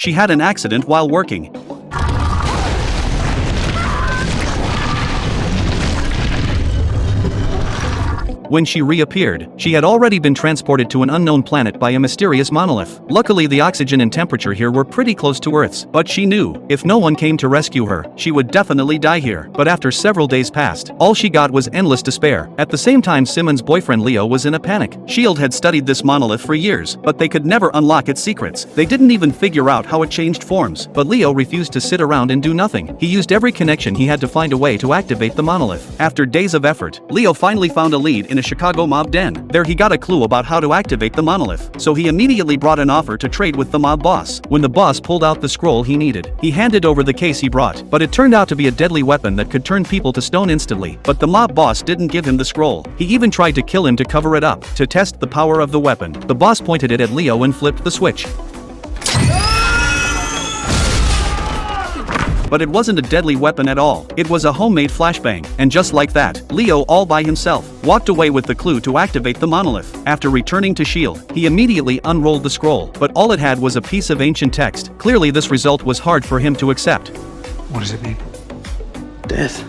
she had an accident while working. When she reappeared, she had already been transported to an unknown planet by a mysterious monolith. Luckily, the oxygen and temperature here were pretty close to Earth's, but she knew, if no one came to rescue her, she would definitely die here. But after several days passed, all she got was endless despair. At the same time, Simmons' boyfriend Leo was in a panic. S.H.I.E.L.D. had studied this monolith for years, but they could never unlock its secrets. They didn't even figure out how it changed forms. But Leo refused to sit around and do nothing. He used every connection he had to find a way to activate the monolith. After days of effort, Leo finally found a lead in a Chicago mob den. There he got a clue about how to activate the monolith, so he immediately brought an offer to trade with the mob boss. When the boss pulled out the scroll he needed, he handed over the case he brought, but it turned out to be a deadly weapon that could turn people to stone instantly. But the mob boss didn't give him the scroll. He even tried to kill him to cover it up. To test the power of the weapon, the boss pointed it at Leo and flipped the switch. But it wasn't a deadly weapon at all. It was a homemade flashbang, and just like that, Leo, all by himself, walked away with the clue to activate the monolith. After returning to S.H.I.E.L.D., he immediately unrolled the scroll, but all it had was a piece of ancient text. Clearly this result was hard for him to accept. What does it mean? Death.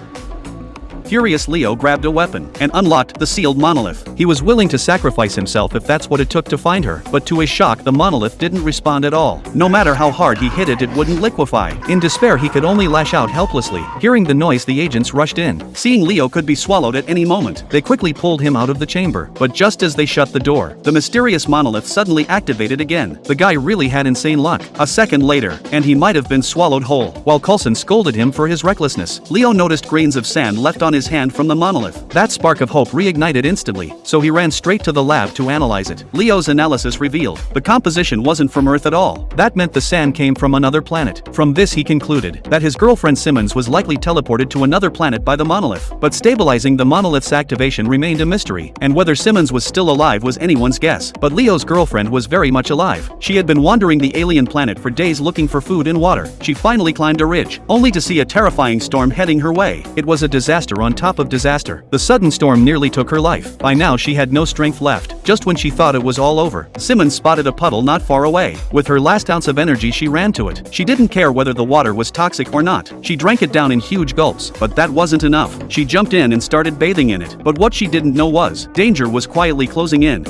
Furious, Leo grabbed a weapon and unlocked the sealed monolith. He was willing to sacrifice himself if that's what it took to find her, but to his shock the monolith didn't respond at all. No matter how hard he hit it, it wouldn't liquefy. In despair he could only lash out helplessly. Hearing the noise, the agents rushed in. Seeing Leo could be swallowed at any moment, they quickly pulled him out of the chamber. But just as they shut the door, the mysterious monolith suddenly activated again. The guy really had insane luck. A second later, and he might have been swallowed whole. While Coulson scolded him for his recklessness, Leo noticed grains of sand left on his hand from the monolith. That spark of hope reignited instantly, so he ran straight to the lab to analyze it. Leo's analysis revealed the composition wasn't from Earth at all. That meant the sand came from another planet. From this he concluded that his girlfriend Simmons was likely teleported to another planet by the monolith. But stabilizing the monolith's activation remained a mystery, and whether Simmons was still alive was anyone's guess. But Leo's girlfriend was very much alive. She had been wandering the alien planet for days looking for food and water. She finally climbed a ridge, only to see a terrifying storm heading her way. It was a disaster on top of disaster. The sudden storm nearly took her life. By now she had no strength left. Just when she thought it was all over, Simmons spotted a puddle not far away. With her last ounce of energy she ran to it. She didn't care whether the water was toxic or not. She drank it down in huge gulps, but that wasn't enough. She jumped in and started bathing in it. But what she didn't know was, danger was quietly closing in.